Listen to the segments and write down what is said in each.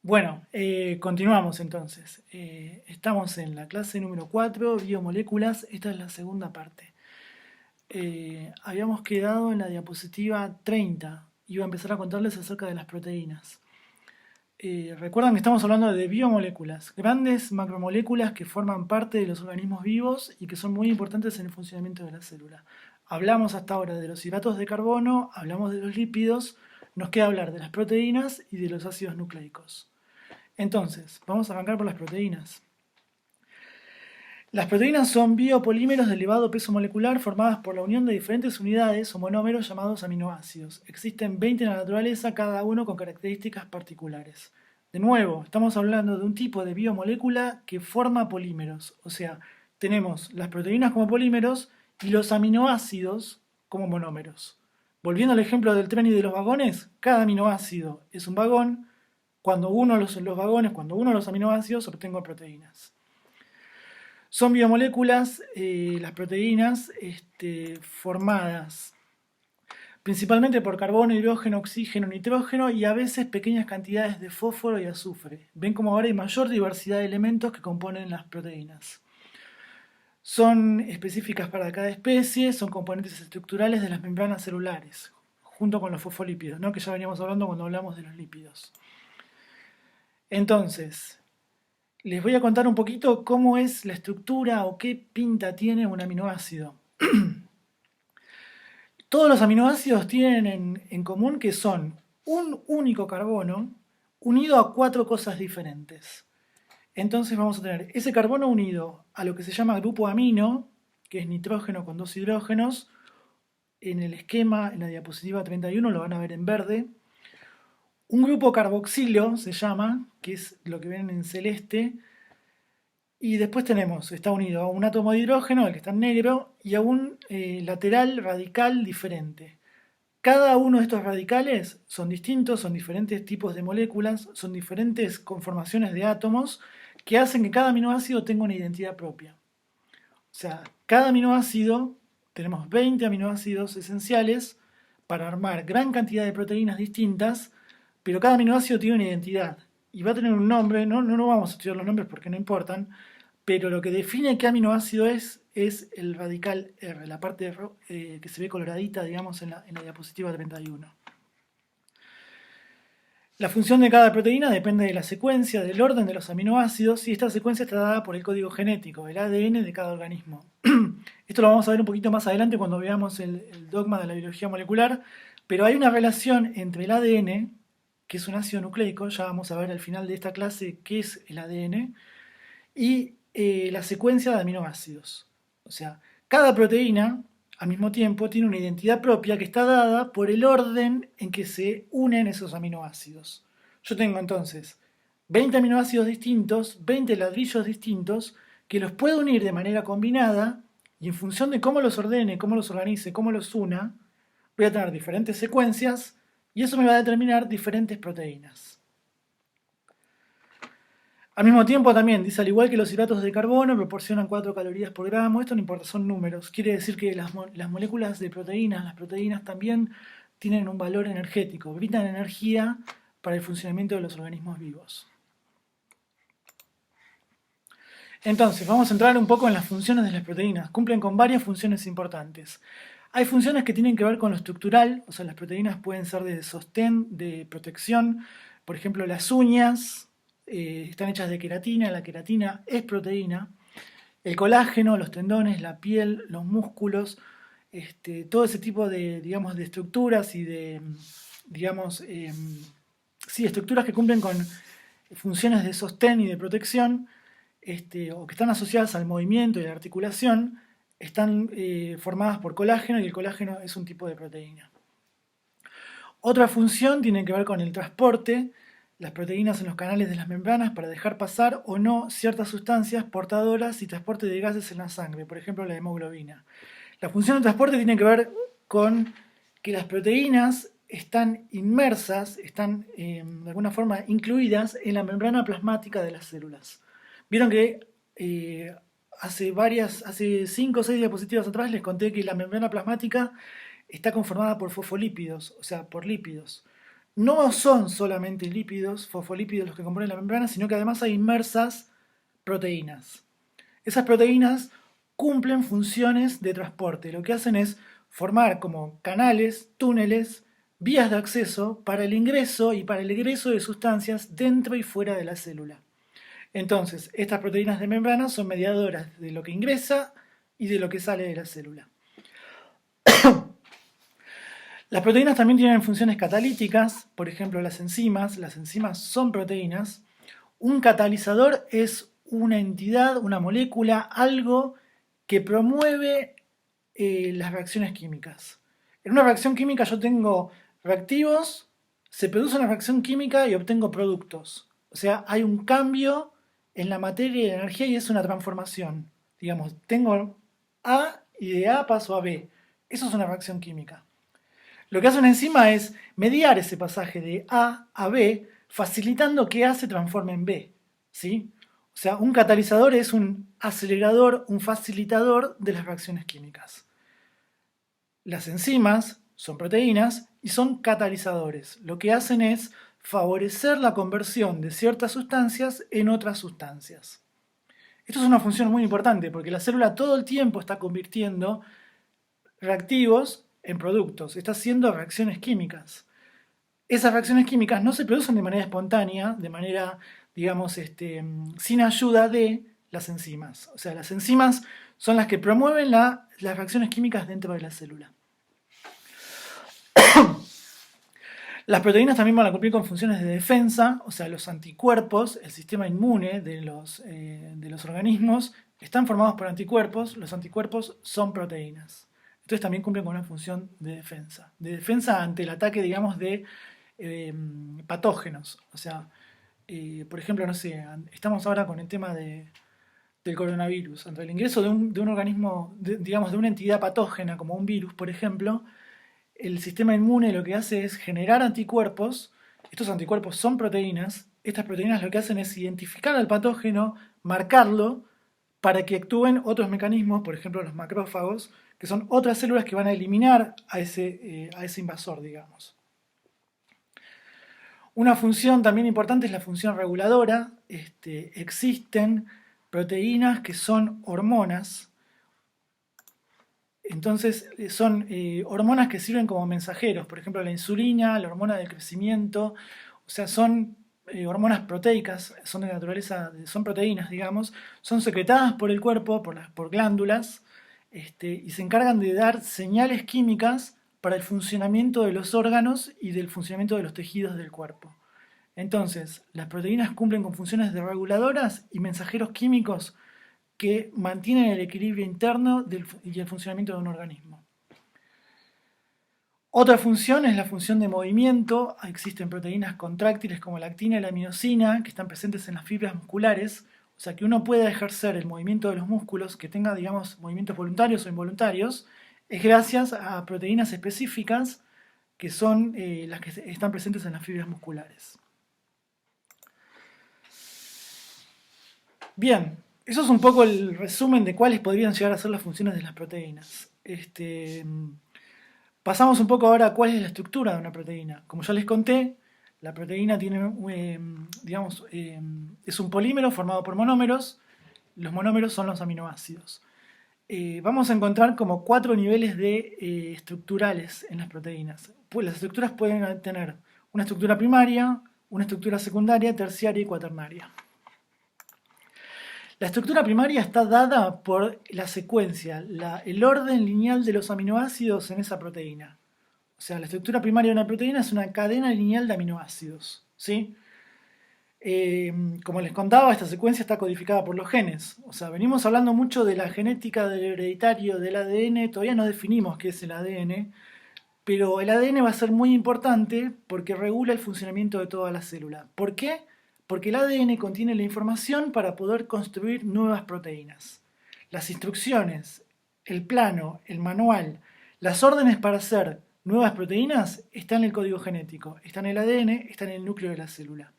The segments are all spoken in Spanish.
Bueno, continuamos entonces. Estamos en la clase número 4, biomoléculas. Esta es la segunda parte. Habíamos quedado en la diapositiva 30. Iba a empezar a contarles acerca de las proteínas. Recuerdan que estamos hablando de biomoléculas, grandes macromoléculas que forman parte de los organismos vivos y que son muy importantes en el funcionamiento de la célula. Hablamos hasta ahora de los hidratos de carbono, hablamos de los lípidos, nos queda hablar de las proteínas y de los ácidos nucleicos. Entonces, vamos a arrancar por las proteínas. Las proteínas son biopolímeros de elevado peso molecular formadas por la unión de diferentes unidades o monómeros llamados aminoácidos. Existen 20 en la naturaleza, cada uno con características particulares. De nuevo, estamos hablando de un tipo de biomolécula que forma polímeros. O sea, tenemos las proteínas como polímeros y los aminoácidos como monómeros. Volviendo al ejemplo del tren y de los vagones, cada aminoácido es un vagón. Cuando uno los vagones, cuando uno los aminoácidos, obtengo proteínas. Son biomoléculas, las proteínas, formadas principalmente por carbono, hidrógeno, oxígeno, nitrógeno y a veces pequeñas cantidades de fósforo y azufre. Ven como ahora hay mayor diversidad de elementos que componen las proteínas. Son específicas para cada especie, son componentes estructurales de las membranas celulares, junto con los fosfolípidos, ¿no? Que ya veníamos hablando cuando hablamos de los lípidos. Entonces, les voy a contar un poquito cómo es la estructura o qué pinta tiene un aminoácido. Todos los aminoácidos tienen en común que son un único carbono unido a 4 cosas diferentes. Entonces vamos a tener ese carbono unido a lo que se llama grupo amino, que es nitrógeno con 2 hidrógenos. En el esquema, en la diapositiva 31, lo van a ver en verde. Un grupo carboxilo se llama, que es lo que ven en celeste. Y después está unido a un átomo de hidrógeno, el que está en negro, y a un lateral radical diferente. Cada uno de estos radicales son distintos, son diferentes tipos de moléculas, son diferentes conformaciones de átomos que hacen que cada aminoácido tenga una identidad propia. O sea, cada aminoácido, tenemos 20 aminoácidos esenciales para armar gran cantidad de proteínas distintas, pero cada aminoácido tiene una identidad y va a tener un nombre. No vamos a estudiar los nombres porque no importan, pero lo que define qué aminoácido es el radical R, la parte que se ve coloradita, digamos, en la diapositiva 31. La función de cada proteína depende de la secuencia, del orden de los aminoácidos, y esta secuencia está dada por el código genético, el ADN de cada organismo. Esto lo vamos a ver un poquito más adelante cuando veamos el dogma de la biología molecular, pero hay una relación entre el ADN, que es un ácido nucleico, ya vamos a ver al final de esta clase qué es el ADN, y la secuencia de aminoácidos. O sea, cada proteína al mismo tiempo tiene una identidad propia que está dada por el orden en que se unen esos aminoácidos. Yo tengo entonces 20 aminoácidos distintos, 20 ladrillos distintos, que los puedo unir de manera combinada, y en función de cómo los ordene, cómo los organice, cómo los una, voy a tener diferentes secuencias, y eso me va a determinar diferentes proteínas. Al mismo tiempo también, dice, al igual que los hidratos de carbono proporcionan 4 calorías por gramo, esto no importa, son números. Quiere decir que las moléculas de proteínas, las proteínas también tienen un valor energético, brindan energía para el funcionamiento de los organismos vivos. Entonces, vamos a entrar un poco en las funciones de las proteínas. Cumplen con varias funciones importantes. Hay funciones que tienen que ver con lo estructural, o sea, las proteínas pueden ser de sostén, de protección. Por ejemplo, las uñas están hechas de queratina, la queratina es proteína. El colágeno, los tendones, la piel, los músculos, todo ese tipo de, digamos, de estructuras y de, digamos, sí, estructuras que cumplen con funciones de sostén y de protección, o que están asociadas al movimiento y a la articulación, están formadas por colágeno, y el colágeno es un tipo de proteína. Otra función tiene que ver con el transporte, las proteínas en los canales de las membranas para dejar pasar o no ciertas sustancias portadoras y transporte de gases en la sangre, por ejemplo la hemoglobina. La función de transporte tiene que ver con que las proteínas están inmersas, están de alguna forma incluidas en la membrana plasmática de las células. Vieron que hace 5 o 6 diapositivas atrás les conté que la membrana plasmática está conformada por fosfolípidos, o sea, por lípidos. no son solamente lípidos, fosfolípidos los que componen la membrana, sino que además hay inmersas proteínas. Esas proteínas cumplen funciones de transporte. Lo que hacen es formar como canales, túneles, vías de acceso para el ingreso y para el egreso de sustancias dentro y fuera de la célula. Entonces, estas proteínas de membrana son mediadoras de lo que ingresa y de lo que sale de la célula. Las proteínas también tienen funciones catalíticas, por ejemplo las enzimas son proteínas. Un catalizador es una entidad, una molécula, algo que promueve las reacciones químicas. En una reacción química yo tengo reactivos, se produce una reacción química y obtengo productos. O sea, hay un cambio en la materia y la energía y es una transformación. Digamos, tengo A y de A paso a B. Eso es una reacción química. Lo que hace una enzima es mediar ese pasaje de A a B, facilitando que A se transforme en B. ¿Sí? O sea, un catalizador es un acelerador, un facilitador de las reacciones químicas. Las enzimas son proteínas y son catalizadores. Lo que hacen es favorecer la conversión de ciertas sustancias en otras sustancias. Esto es una función muy importante porque la célula todo el tiempo está convirtiendo reactivos en productos, está haciendo reacciones químicas. Esas reacciones químicas no se producen de manera espontánea, de manera, digamos, sin ayuda de las enzimas. O sea, las enzimas son las que promueven las reacciones químicas dentro de la célula. Las proteínas también van a cumplir con funciones de defensa, o sea, los anticuerpos, el sistema inmune de los organismos están formados por anticuerpos, los anticuerpos son proteínas. Entonces también cumplen con una función de defensa ante el ataque, digamos, de patógenos. O sea, por ejemplo, no sé, estamos ahora con el tema del coronavirus. Ante el ingreso de un organismo, digamos, de una entidad patógena, como un virus, por ejemplo, el sistema inmune lo que hace es generar anticuerpos. Estos anticuerpos son proteínas. Estas proteínas lo que hacen es identificar al patógeno, marcarlo, para que actúen otros mecanismos, por ejemplo los macrófagos, que son otras células que van a eliminar a ese invasor, digamos. Una función también importante es la función reguladora. Existen proteínas que son hormonas. Entonces son hormonas que sirven como mensajeros, por ejemplo la insulina, la hormona del crecimiento, o sea, son hormonas proteicas, son de naturaleza, son proteínas, digamos, son secretadas por el cuerpo, por glándulas, y se encargan de dar señales químicas para el funcionamiento de los órganos y del funcionamiento de los tejidos del cuerpo. Entonces, las proteínas cumplen con funciones de reguladoras y mensajeros químicos que mantienen el equilibrio interno y el funcionamiento de un organismo. Otra función es la función de movimiento. Existen proteínas contráctiles como la actina y la miosina que están presentes en las fibras musculares, o sea que uno pueda ejercer el movimiento de los músculos, que tenga, digamos, movimientos voluntarios o involuntarios, es gracias a proteínas específicas que son las que están presentes en las fibras musculares. Bien, eso es un poco el resumen de cuáles podrían llegar a ser las funciones de las proteínas. Pasamos un poco ahora a cuál es la estructura de una proteína. Como ya les conté, la proteína tiene, es un polímero formado por monómeros. Los monómeros son los aminoácidos. Vamos a encontrar como 4 niveles de estructurales en las proteínas. Pues las estructuras pueden tener una estructura primaria, una estructura secundaria, terciaria y cuaternaria. La estructura primaria está dada por la secuencia, el orden lineal de los aminoácidos en esa proteína. O sea, la estructura primaria de una proteína es una cadena lineal de aminoácidos, ¿sí? Como les contaba, esta secuencia está codificada por los genes. O sea, venimos hablando mucho de la genética, del hereditario, del ADN. Todavía no definimos qué es el ADN, pero el ADN va a ser muy importante porque regula el funcionamiento de toda la célula. ¿Por qué? Porque el ADN contiene la información para poder construir nuevas proteínas. Las instrucciones, el plano, el manual, las órdenes para hacer nuevas proteínas están en el código genético, están en el ADN, están en el núcleo de la célula.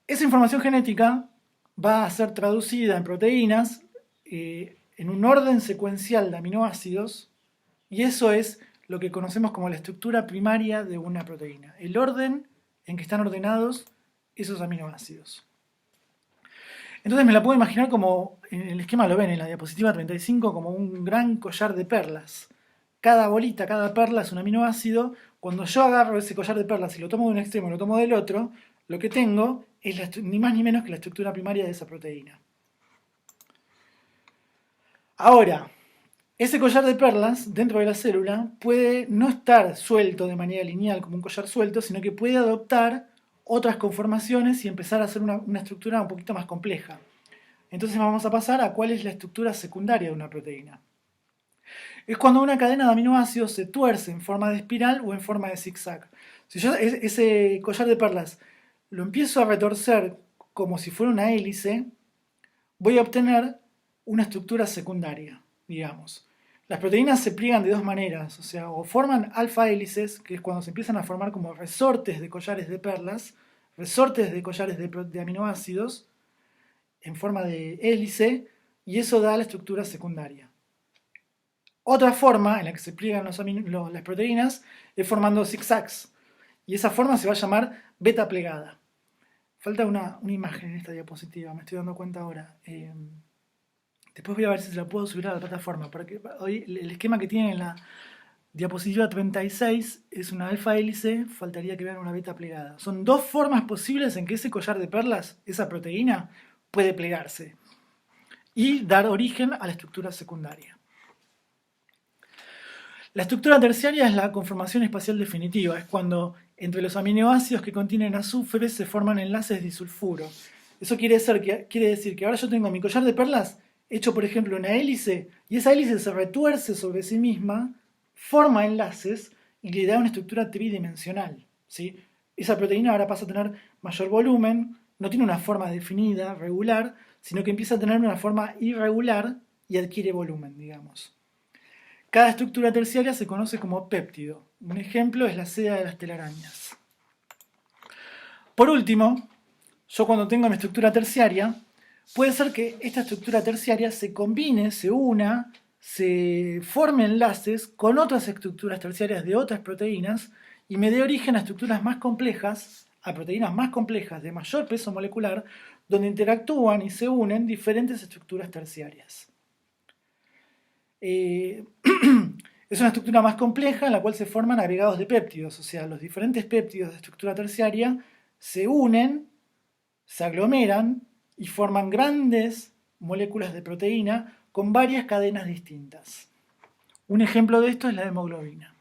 Esa información genética va a ser traducida en proteínas en un orden secuencial de aminoácidos y eso es lo que conocemos como la estructura primaria de una proteína, el orden en que están ordenados esos aminoácidos. Entonces me la puedo imaginar como, en el esquema lo ven en la diapositiva 35, como un gran collar de perlas. Cada bolita, cada perla es un aminoácido. Cuando yo agarro ese collar de perlas y lo tomo de un extremo y lo tomo del otro, lo que tengo es ni más ni menos que la estructura primaria de esa proteína. Ahora, ese collar de perlas dentro de la célula puede no estar suelto de manera lineal como un collar suelto, sino que puede adoptar otras conformaciones y empezar a hacer una estructura un poquito más compleja. Entonces vamos a pasar a cuál es la estructura secundaria de una proteína. Es cuando una cadena de aminoácidos se tuerce en forma de espiral o en forma de zigzag. Si yo ese collar de perlas lo empiezo a retorcer como si fuera una hélice, voy a obtener una estructura secundaria, digamos. Las proteínas se pliegan de dos maneras, o sea, o forman alfa hélices, que es cuando se empiezan a formar como resortes de collares de perlas, resortes de collares de aminoácidos en forma de hélice, y eso da la estructura secundaria. Otra forma en la que se pliegan las proteínas es formando zigzags, y esa forma se va a llamar beta plegada. Falta una imagen en esta diapositiva, me estoy dando cuenta ahora. Después voy a ver si se la puedo subir a la plataforma, porque hoy el esquema que tiene en la diapositiva 36 es una alfa hélice, faltaría que vean una beta plegada. Son dos formas posibles en que ese collar de perlas, esa proteína, puede plegarse y dar origen a la estructura secundaria. La estructura terciaria es la conformación espacial definitiva, es cuando entre los aminoácidos que contienen azufre se forman enlaces disulfuro. Eso quiere decir que ahora yo tengo mi collar de perlas hecho, por ejemplo, una hélice, y esa hélice se retuerce sobre sí misma, forma enlaces y le da una estructura tridimensional, ¿sí? Esa proteína ahora pasa a tener mayor volumen, no tiene una forma definida, regular, sino que empieza a tener una forma irregular y adquiere volumen, digamos. Cada estructura terciaria se conoce como péptido. Un ejemplo es la seda de las telarañas. Por último, yo cuando tengo mi estructura terciaria, puede ser que esta estructura terciaria se combine, se una, se forme enlaces con otras estructuras terciarias de otras proteínas y me dé origen a estructuras más complejas, a proteínas más complejas de mayor peso molecular, donde interactúan y se unen diferentes estructuras terciarias. Es una estructura más compleja en la cual se forman agregados de péptidos, o sea, los diferentes péptidos de estructura terciaria se unen, se aglomeran y forman grandes moléculas de proteína con varias cadenas distintas. Un ejemplo de esto es la hemoglobina.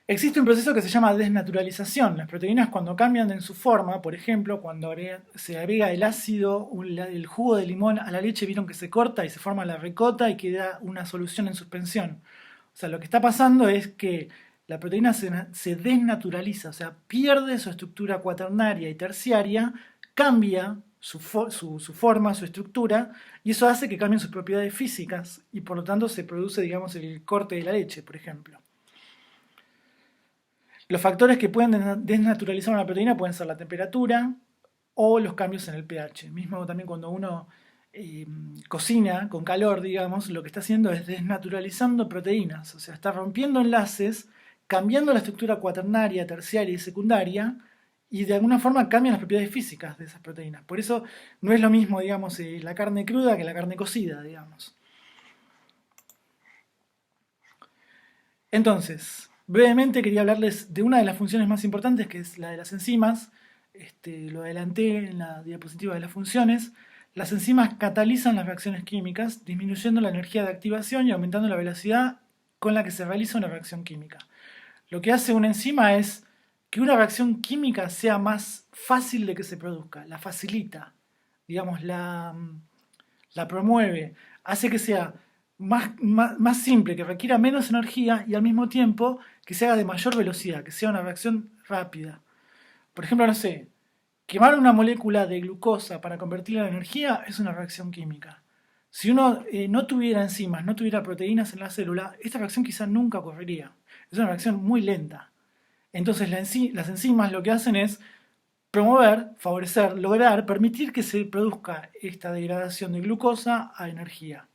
Existe un proceso que se llama desnaturalización. Las proteínas cuando cambian en su forma, por ejemplo, cuando se agrega el ácido, el jugo de limón a la leche, vieron que se corta y se forma la ricota y queda una solución en suspensión. O sea, lo que está pasando es que la proteína se desnaturaliza, o sea, pierde su estructura cuaternaria y terciaria, cambia su forma, su estructura, y eso hace que cambien sus propiedades físicas y por lo tanto se produce, digamos, el corte de la leche, por ejemplo. Los factores que pueden desnaturalizar una proteína pueden ser la temperatura o los cambios en el pH. Mismo también cuando uno cocina con calor, digamos, lo que está haciendo es desnaturalizando proteínas, o sea, está rompiendo enlaces, cambiando la estructura cuaternaria, terciaria y secundaria, y de alguna forma cambian las propiedades físicas de esas proteínas. Por eso no es lo mismo, digamos, la carne cruda que la carne cocida, digamos. Entonces, brevemente quería hablarles de una de las funciones más importantes, que es la de las enzimas. Lo adelanté en la diapositiva de las funciones. Las enzimas catalizan las reacciones químicas, disminuyendo la energía de activación y aumentando la velocidad con la que se realiza una reacción química. Lo que hace una enzima es que una reacción química sea más fácil de que se produzca, la facilita, digamos, la promueve, hace que sea más simple, que requiera menos energía y al mismo tiempo que se haga de mayor velocidad, que sea una reacción rápida. Por ejemplo, no sé, quemar una molécula de glucosa para convertirla en energía es una reacción química. Si uno no tuviera enzimas, no tuviera proteínas en la célula, esta reacción quizá nunca ocurriría. Es una reacción muy lenta. Entonces las enzimas lo que hacen es promover, favorecer, lograr, permitir que se produzca esta degradación de glucosa a energía.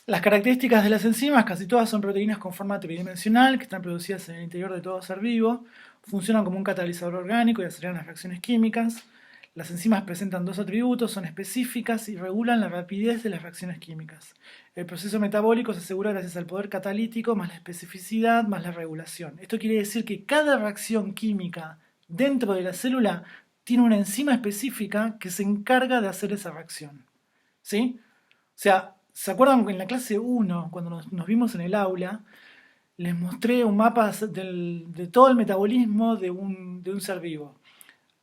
Las características de las enzimas, casi todas son proteínas con forma tridimensional que están producidas en el interior de todo ser vivo, funcionan como un catalizador orgánico y aceleran las reacciones químicas. Las enzimas presentan dos atributos, son específicas y regulan la rapidez de las reacciones químicas. El proceso metabólico se asegura gracias al poder catalítico, más la especificidad, más la regulación. Esto quiere decir que cada reacción química dentro de la célula tiene una enzima específica que se encarga de hacer esa reacción. ¿Sí? O sea, ¿se acuerdan que en la clase 1, cuando nos vimos en el aula, les mostré un mapa de todo el metabolismo de un ser vivo?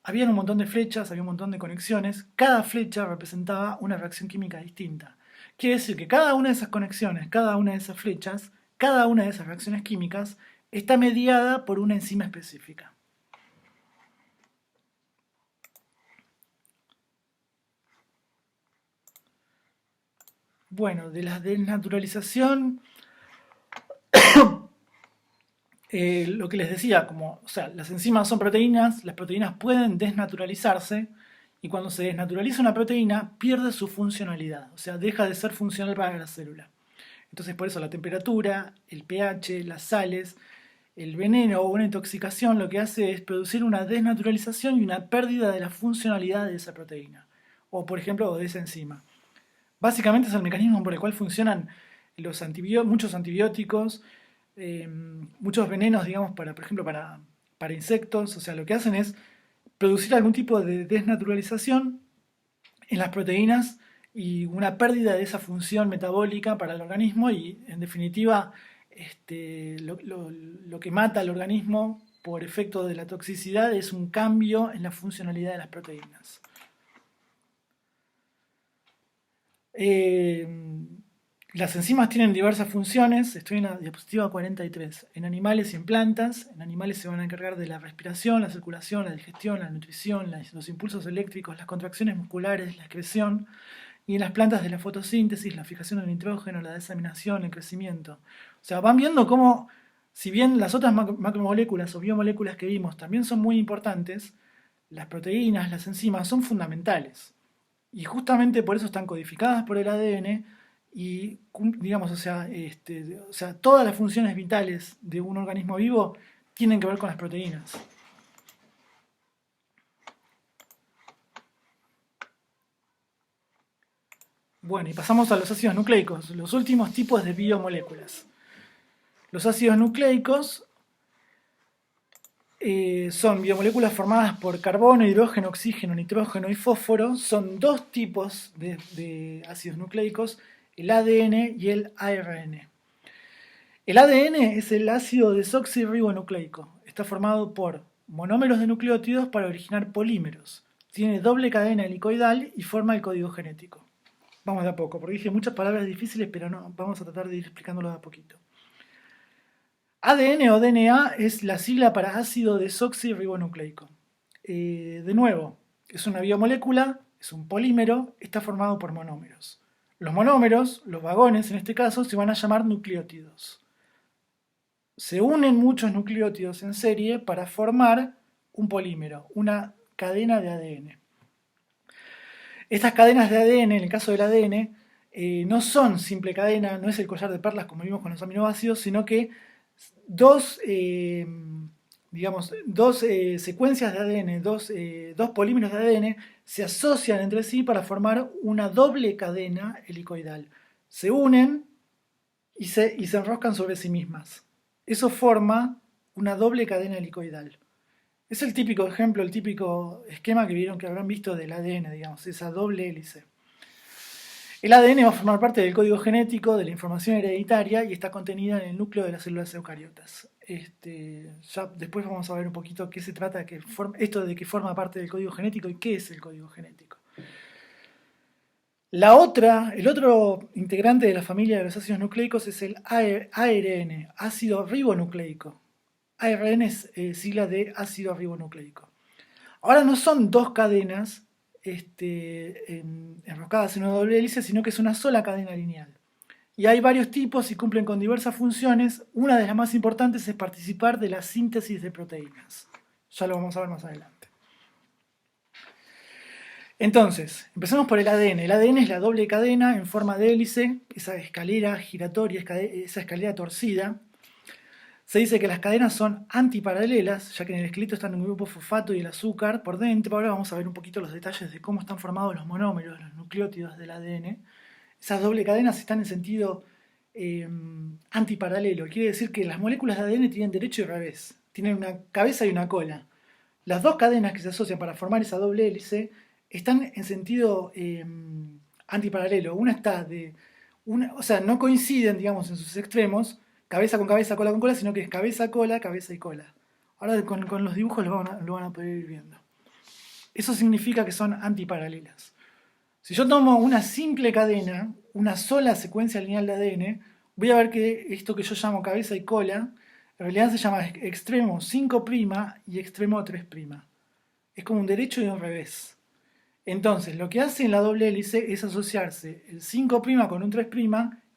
Había un montón de flechas, había un montón de conexiones. Cada flecha representaba una reacción química distinta. Quiere decir que cada una de esas conexiones, cada una de esas flechas, cada una de esas reacciones químicas está mediada por una enzima específica. Bueno, de la desnaturalización, lo que les decía, como, o sea, las enzimas son proteínas, las proteínas pueden desnaturalizarse y cuando se desnaturaliza una proteína pierde su funcionalidad, o sea, deja de ser funcional para la célula. Entonces por eso la temperatura, el pH, las sales, el veneno o una intoxicación lo que hace es producir una desnaturalización y una pérdida de la funcionalidad de esa proteína, o por ejemplo de esa enzima. Básicamente es el mecanismo por el cual funcionan muchos antibióticos, muchos venenos, digamos, por ejemplo, para insectos. O sea, lo que hacen es producir algún tipo de desnaturalización en las proteínas y una pérdida de esa función metabólica para el organismo y, en definitiva, lo que mata al organismo por efecto de la toxicidad es un cambio en la funcionalidad de las proteínas. Eh, las enzimas tienen diversas funciones, estoy en la diapositiva 43. En animales y en plantas, en animales se van a encargar de la respiración, la circulación, la digestión, la nutrición, los impulsos eléctricos, las contracciones musculares, la excreción, y en las plantas de la fotosíntesis, la fijación del nitrógeno, la diseminación, el crecimiento. O sea, van viendo cómo, si bien las otras macromoléculas o biomoléculas que vimos también son muy importantes, las proteínas, las enzimas son fundamentales. Y justamente por eso están codificadas por el ADN y, digamos, o sea, todas las funciones vitales de un organismo vivo tienen que ver con las proteínas. Bueno, y pasamos a los ácidos nucleicos, los últimos tipos de biomoléculas. Los ácidos nucleicos son biomoléculas formadas por carbono, hidrógeno, oxígeno, nitrógeno y fósforo. Son dos tipos de ácidos nucleicos, el ADN y el ARN. El ADN es el ácido desoxirribonucleico. Está formado por monómeros de nucleótidos para originar polímeros. Tiene doble cadena helicoidal y forma el código genético. Vamos de a poco, porque dije muchas palabras difíciles, pero no, vamos a tratar de ir explicándolo de a poquito. ADN o DNA es la sigla para ácido desoxirribonucleico. De nuevo, es una biomolécula, es un polímero, está formado por monómeros. Los monómeros, los vagones en este caso, se van a llamar nucleótidos. Se unen muchos nucleótidos en serie para formar un polímero, una cadena de ADN. Estas cadenas de ADN, en el caso del ADN, no son simple cadena, no es el collar de perlas como vimos con los aminoácidos, sino que dos secuencias de ADN, dos polímeros de ADN se asocian entre sí para formar una doble cadena helicoidal. Se unen y se enroscan sobre sí mismas. Eso forma una doble cadena helicoidal. Es el típico ejemplo, el típico esquema que habrán visto del ADN, digamos, esa doble hélice. El ADN va a formar parte del código genético de la información hereditaria y está contenida en el núcleo de las células eucariotas. Ya después vamos a ver un poquito qué se trata, esto de que forma parte del código genético y qué es el código genético. El otro integrante de la familia de los ácidos nucleicos es el ARN, ácido ribonucleico. ARN es sigla de ácido ribonucleico. Ahora no son dos cadenas enroscadas en una doble hélice, sino que es una sola cadena lineal. Y hay varios tipos y cumplen con diversas funciones. Una de las más importantes es participar de la síntesis de proteínas. Ya lo vamos a ver más adelante. Entonces, empezamos por el ADN. El ADN es la doble cadena en forma de hélice, esa escalera giratoria, esa escalera torcida. Se dice que las cadenas son antiparalelas, ya que en el esqueleto están el grupo fosfato y el azúcar por dentro. Ahora vamos a ver un poquito los detalles de cómo están formados los monómeros, los nucleótidos del ADN. Esas doble cadenas están en sentido antiparalelo. Quiere decir que las moléculas de ADN tienen derecho y revés. Tienen una cabeza y una cola. Las dos cadenas que se asocian para formar esa doble hélice están en sentido antiparalelo. Una está de... o sea, no coinciden, digamos, en sus extremos, cabeza con cabeza, cola con cola, sino que es cabeza, cola, cabeza y cola. Ahora con los dibujos lo van a poder ir viendo. Eso significa que son antiparalelas. Si yo tomo una simple cadena, una sola secuencia lineal de ADN, voy a ver que esto que yo llamo cabeza y cola, en realidad se llama extremo 5' y extremo 3'. Es como un derecho y un revés. Entonces, lo que hace en la doble hélice es asociarse el 5' con un 3'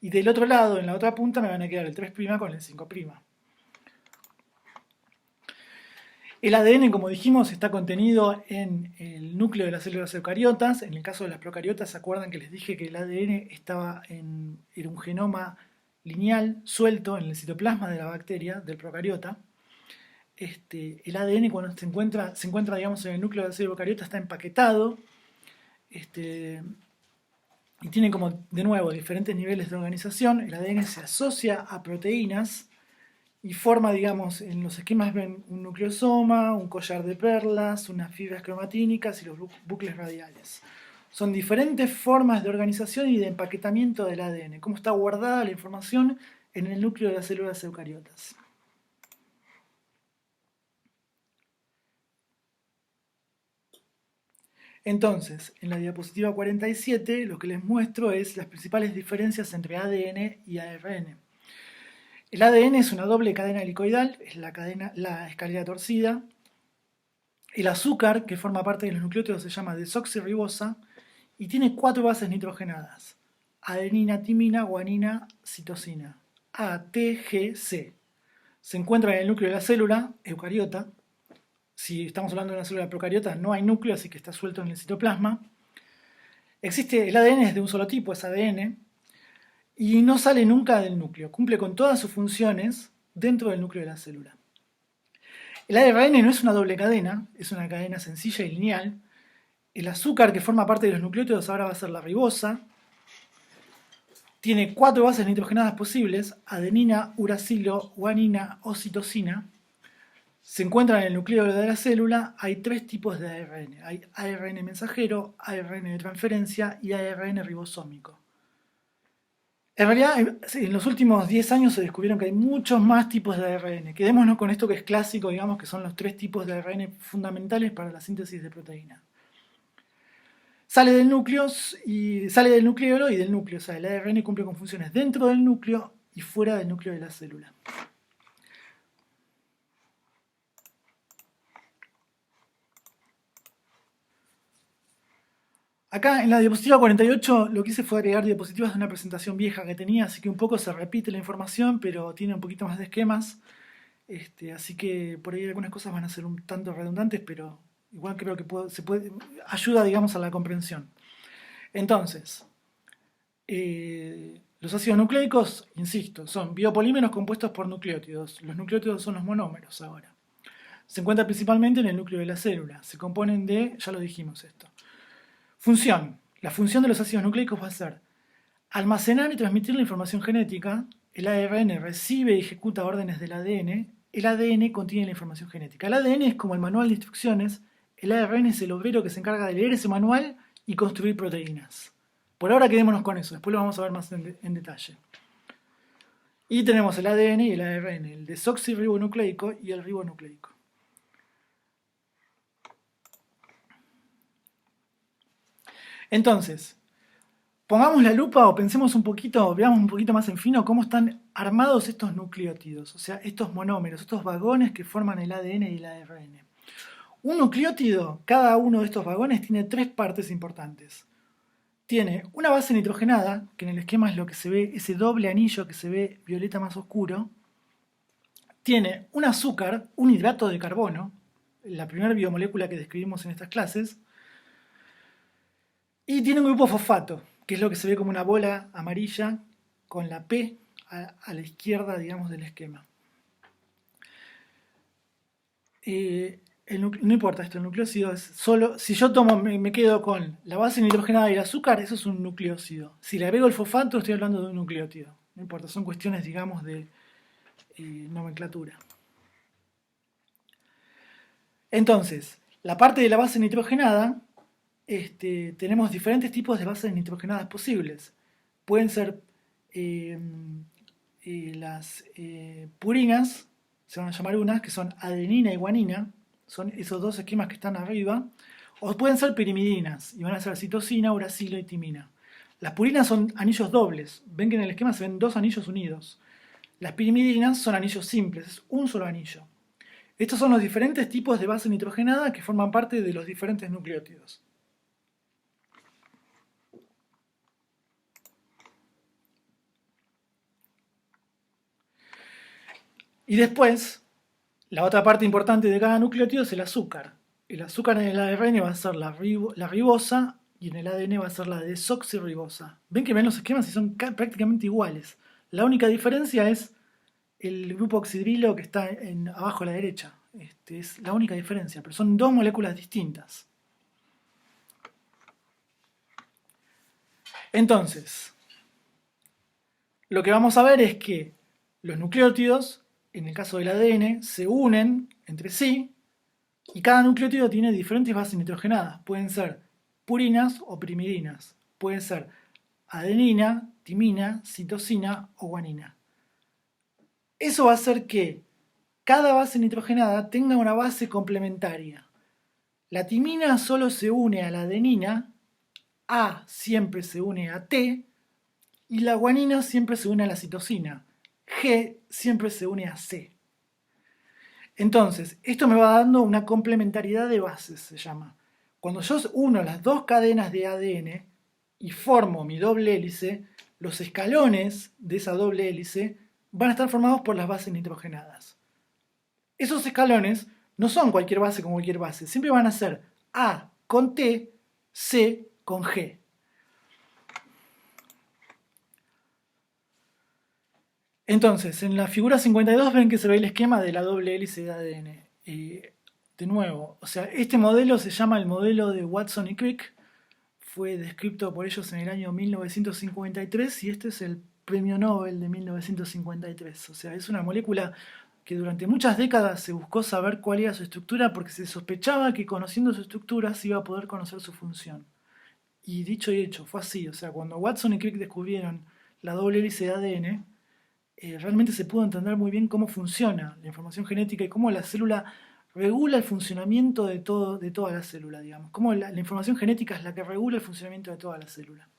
y del otro lado, en la otra punta, me van a quedar el 3' con el 5'. El ADN, como dijimos, está contenido en el núcleo de las células eucariotas. En el caso de las procariotas, ¿se acuerdan que les dije que el ADN era un genoma lineal suelto en el citoplasma de la bacteria, del procariota? El ADN cuando se encuentra, digamos, en el núcleo de la célula eucariota está empaquetado y tiene como, de nuevo, diferentes niveles de organización. El ADN se asocia a proteínas y forma, digamos, en los esquemas ven un nucleosoma, un collar de perlas, unas fibras cromatínicas y los bucles radiales. Son diferentes formas de organización y de empaquetamiento del ADN, cómo está guardada la información en el núcleo de las células eucariotas. Entonces, en la diapositiva 47 lo que les muestro es las principales diferencias entre ADN y ARN. El ADN es una doble cadena helicoidal, es la escalera torcida. El azúcar, que forma parte de los nucleótidos, se llama desoxirribosa y tiene 4 bases nitrogenadas: adenina, timina, guanina, citosina. A, T, G, C. Se encuentra en el núcleo de la célula eucariota. Si estamos hablando de una célula procariota, no hay núcleo, así que está suelto en el citoplasma. El ADN es de un solo tipo, es ADN, y no sale nunca del núcleo. Cumple con todas sus funciones dentro del núcleo de la célula. El ARN no es una doble cadena, es una cadena sencilla y lineal. El azúcar que forma parte de los nucleótidos ahora va a ser la ribosa. Tiene 4 bases nitrogenadas posibles: adenina, uracilo, guanina o citosina. Se encuentra en el núcleo de la célula. Hay 3 tipos de ARN. Hay ARN mensajero, ARN de transferencia y ARN ribosómico. En realidad, en los últimos 10 años se descubrieron que hay muchos más tipos de ARN. Quedémonos con esto que es clásico, digamos, que son los 3 tipos de ARN fundamentales para la síntesis de proteína. Sale del nucleolo y del núcleo. O sea, el ARN cumple con funciones dentro del núcleo y fuera del núcleo de la célula. Acá en la diapositiva 48 lo que hice fue agregar diapositivas de una presentación vieja que tenía, así que un poco se repite la información, pero tiene un poquito más de esquemas. Así que por ahí algunas cosas van a ser un tanto redundantes, pero igual creo que ayuda, digamos, a la comprensión. Entonces, los ácidos nucleicos, insisto, son biopolímeros compuestos por nucleótidos. Los nucleótidos son los monómeros ahora. Se encuentran principalmente en el núcleo de la célula. Se componen de, ya lo dijimos esto. Función. La función de los ácidos nucleicos va a ser almacenar y transmitir la información genética. El ARN recibe y ejecuta órdenes del ADN. El ADN contiene la información genética. El ADN es como el manual de instrucciones. El ARN es el obrero que se encarga de leer ese manual y construir proteínas. Por ahora quedémonos con eso, después lo vamos a ver más en detalle. Y tenemos el ADN y el ARN, el desoxirribonucleico y el ribonucleico. Entonces, pongamos la lupa o pensemos un poquito, veamos un poquito más en fino cómo están armados estos nucleótidos, o sea, estos monómeros, estos vagones que forman el ADN y el ARN. Un nucleótido, cada uno de estos vagones tiene 3 partes importantes. Tiene una base nitrogenada, que en el esquema es lo que se ve, ese doble anillo que se ve violeta más oscuro. Tiene un azúcar, un hidrato de carbono, la primera biomolécula que describimos en estas clases. Y tiene un grupo fosfato, que es lo que se ve como una bola amarilla con la P a la izquierda, digamos, del esquema. No importa esto, el nucleósido es solo. Si yo tomo, me quedo con la base nitrogenada y el azúcar, eso es un nucleósido. Si le agrego el fosfato, estoy hablando de un nucleótido. No importa, son cuestiones, digamos, de nomenclatura. Entonces, la parte de la base nitrogenada, tenemos diferentes tipos de bases nitrogenadas posibles. Pueden ser eh, las purinas, se van a llamar unas, que son adenina y guanina, son esos dos esquemas que están arriba, o pueden ser pirimidinas, y van a ser citosina, uracilo y timina. Las purinas son anillos dobles, ven que en el esquema se ven dos anillos unidos. Las pirimidinas son anillos simples, es un solo anillo. Estos son los diferentes tipos de base nitrogenada que forman parte de los diferentes nucleótidos. Y después, la otra parte importante de cada nucleótido es el azúcar. El azúcar en el ARN va a ser la ribosa y en el ADN va a ser la desoxirribosa. Ven que ven los esquemas y son prácticamente iguales. La única diferencia es el grupo oxidrilo que está abajo a la derecha. Es la única diferencia, pero son dos moléculas distintas. Entonces, lo que vamos a ver es que los nucleótidos, en el caso del ADN, se unen entre sí y cada nucleótido tiene diferentes bases nitrogenadas. Pueden ser purinas o pirimidinas. Pueden ser adenina, timina, citosina o guanina. Eso va a hacer que cada base nitrogenada tenga una base complementaria. La timina solo se une a la adenina, A siempre se une a T, y la guanina siempre se une a la citosina. G siempre se une a C. Entonces, esto me va dando una complementariedad de bases, se llama. Cuando yo uno las dos cadenas de ADN y formo mi doble hélice, los escalones de esa doble hélice van a estar formados por las bases nitrogenadas. Esos escalones no son cualquier base con cualquier base, siempre van a ser A con T, C con G. Entonces, en la figura 52 ven que se ve el esquema de la doble hélice de ADN. De nuevo, o sea, este modelo se llama el modelo de Watson y Crick, fue descrito por ellos en el año 1953 y este es el premio Nobel de 1953. O sea, es una molécula que durante muchas décadas se buscó saber cuál era su estructura porque se sospechaba que conociendo su estructura se iba a poder conocer su función. Y dicho y hecho, fue así. O sea, cuando Watson y Crick descubrieron la doble hélice de ADN, realmente se pudo entender muy bien cómo funciona la información genética y cómo la célula regula el funcionamiento de toda la célula, digamos. Cómo la información genética es la que regula el funcionamiento de toda la célula.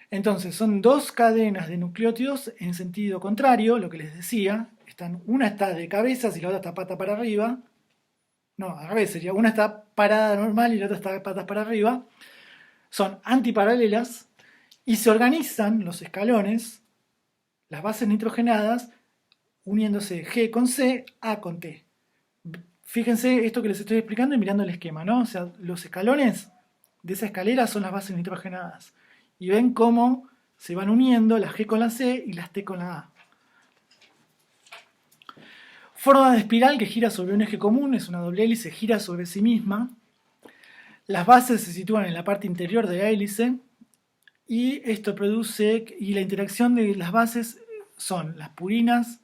Entonces, son dos cadenas de nucleótidos en sentido contrario, lo que les decía. Una está de cabezas y la otra está pata para arriba. No, al revés sería. Una está parada normal y la otra está patas para arriba. Son antiparalelas y se organizan los escalones, las bases nitrogenadas, uniéndose G con C, A con T. Fíjense esto que les estoy explicando y mirando el esquema, ¿no? O sea, los escalones de esa escalera son las bases nitrogenadas. Y ven cómo se van uniendo las G con la C y las T con la A. Forma de espiral que gira sobre un eje común, es una doble hélice, gira sobre sí misma. Las bases se sitúan en la parte interior de la hélice y esto produce, y la interacción de las bases son las purinas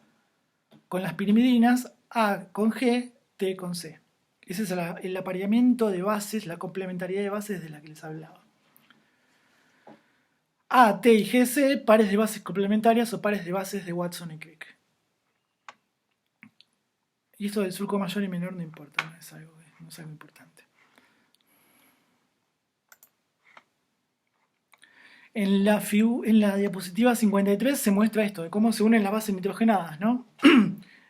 con las pirimidinas, A con G, T con C. Ese es el apareamiento de bases, la complementariedad de bases de la que les hablaba. A, T y G, C, pares de bases complementarias o pares de bases de Watson y Crick. Y esto del surco mayor y menor no importa, no es algo importante. En la diapositiva 53 se muestra esto, de cómo se unen las bases nitrogenadas, ¿no?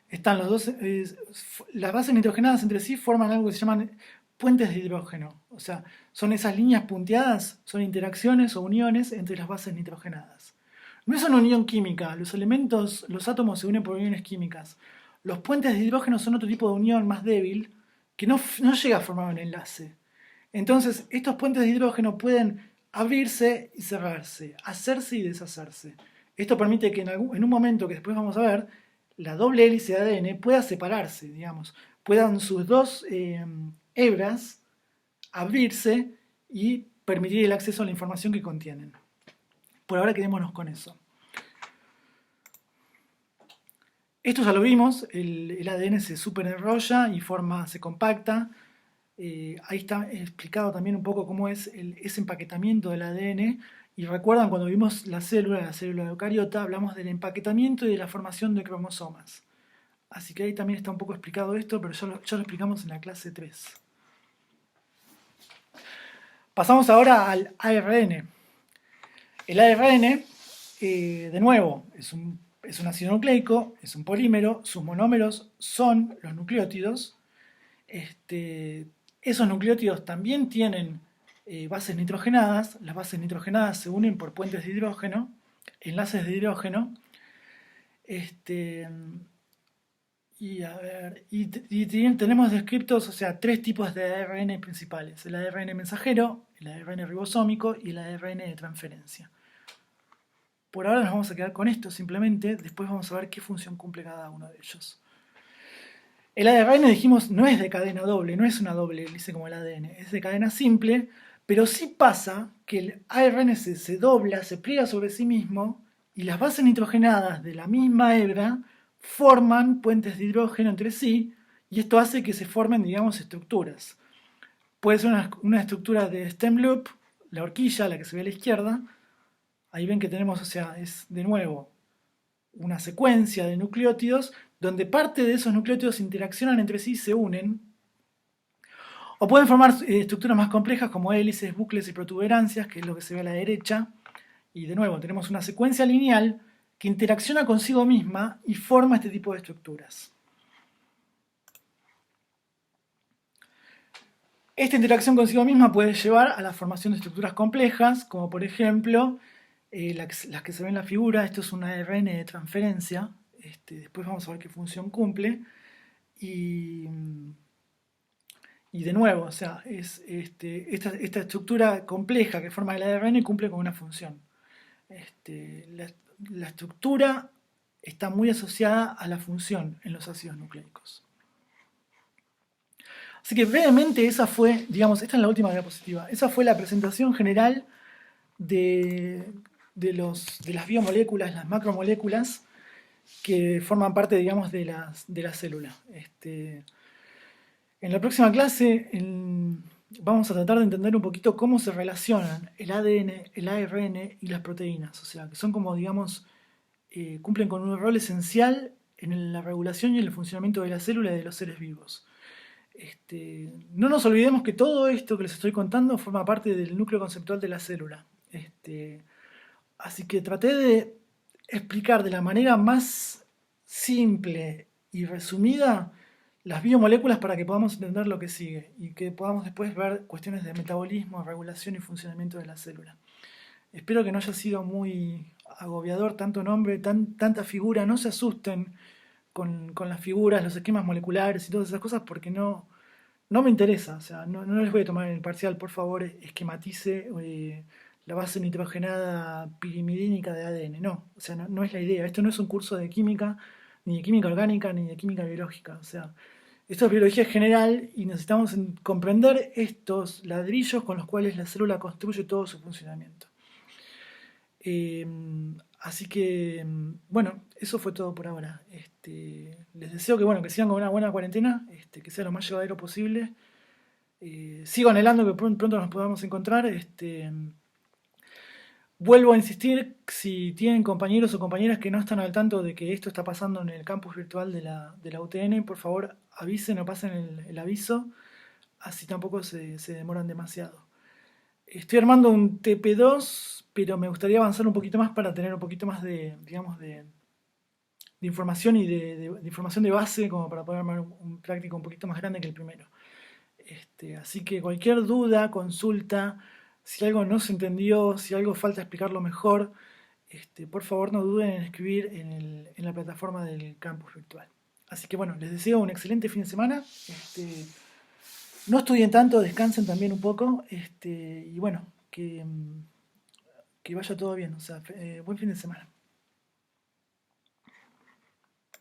Están las bases nitrogenadas entre sí forman algo que se llaman puentes de hidrógeno. O sea, son esas líneas punteadas, son interacciones o uniones entre las bases nitrogenadas. No es una unión química, los átomos se unen por uniones químicas. Los puentes de hidrógeno son otro tipo de unión más débil que no llega a formar un enlace. Entonces, estos puentes de hidrógeno pueden abrirse y cerrarse, hacerse y deshacerse. Esto permite que en un momento que después vamos a ver, la doble hélice de ADN pueda separarse, digamos, puedan sus dos hebras abrirse y permitir el acceso a la información que contienen. Por ahora quedémonos con eso. Esto ya lo vimos, el ADN se superenrolla y se compacta. Ahí está explicado también un poco cómo es ese empaquetamiento del ADN. Y recuerdan cuando vimos la célula eucariota, hablamos del empaquetamiento y de la formación de cromosomas. Así que ahí también está un poco explicado esto, pero ya lo explicamos en la clase 3. Pasamos ahora al ARN. El ARN, de nuevo, es un ácido nucleico, es un polímero, sus monómeros son los nucleótidos. Esos nucleótidos también tienen bases nitrogenadas. Las bases nitrogenadas se unen por puentes de hidrógeno, enlaces de hidrógeno. Tenemos descriptos, o sea, tres tipos de ARN principales: el ARN mensajero, el ARN ribosómico y el ARN de transferencia. Por ahora nos vamos a quedar con esto simplemente, después vamos a ver qué función cumple cada uno de ellos. El ARN, dijimos, no es de cadena doble, no es una doble hélice como el ADN, es de cadena simple, pero sí pasa que el ARN se dobla, se pliega sobre sí mismo y las bases nitrogenadas de la misma hebra forman puentes de hidrógeno entre sí y esto hace que se formen, digamos, estructuras. Puede ser una estructura de stem loop, la horquilla, la que se ve a la izquierda. Ahí ven que tenemos, o sea, es de nuevo una secuencia de nucleótidos donde parte de esos nucleótidos interaccionan entre sí y se unen. O pueden formar estructuras más complejas como hélices, bucles y protuberancias, que es lo que se ve a la derecha. Y de nuevo, tenemos una secuencia lineal que interacciona consigo misma y forma este tipo de estructuras. Esta interacción consigo misma puede llevar a la formación de estructuras complejas, como por ejemplo las que se ven en la figura. Esto es un ARN de transferencia. Después vamos a ver qué función cumple. Y de nuevo, o sea, esta estructura compleja que forma el ARN cumple con una función. La estructura está muy asociada a la función en los ácidos nucleicos. Así que brevemente esa fue, digamos, esta es la última diapositiva, esa fue la presentación general de las biomoléculas, las macromoléculas que forman parte, digamos, de la célula. En la próxima clase vamos a tratar de entender un poquito cómo se relacionan el ADN, el ARN y las proteínas. O sea, que son como, digamos, cumplen con un rol esencial en la regulación y el funcionamiento de la célula y de los seres vivos. No nos olvidemos que todo esto que les estoy contando forma parte del núcleo conceptual de la célula. Así que traté de explicar de la manera más simple y resumida las biomoléculas para que podamos entender lo que sigue y que podamos después ver cuestiones de metabolismo, regulación y funcionamiento de la célula. Espero que no haya sido muy agobiador tanto nombre, tanta figura. No se asusten con las figuras, los esquemas moleculares y todas esas cosas porque no me interesa. O sea, no les voy a tomar en el parcial. Por favor, esquematice la base nitrogenada pirimidínica de ADN. No, o sea, no es la idea. Esto no es un curso de química, ni de química orgánica, ni de química biológica. O sea, esto es biología general y necesitamos comprender estos ladrillos con los cuales la célula construye todo su funcionamiento. Así que, bueno, eso fue todo por ahora. Les deseo que sigan con una buena cuarentena, que sea lo más llevadero posible. Sigo anhelando que pronto nos podamos encontrar. Vuelvo a insistir, si tienen compañeros o compañeras que no están al tanto de que esto está pasando en el campus virtual de la UTN, por favor avisen o pasen el aviso, así tampoco se demoran demasiado. Estoy armando un TP2, pero me gustaría avanzar un poquito más para tener un poquito más de, digamos, de información y de información de base, como para poder armar un práctico un poquito más grande que el primero. Así que cualquier duda, consulta, si algo no se entendió, si algo falta explicarlo mejor, por favor no duden en escribir en la plataforma del campus virtual. Así que bueno, les deseo un excelente fin de semana. No estudien tanto, descansen también un poco, y bueno, que vaya todo bien, o sea, buen fin de semana.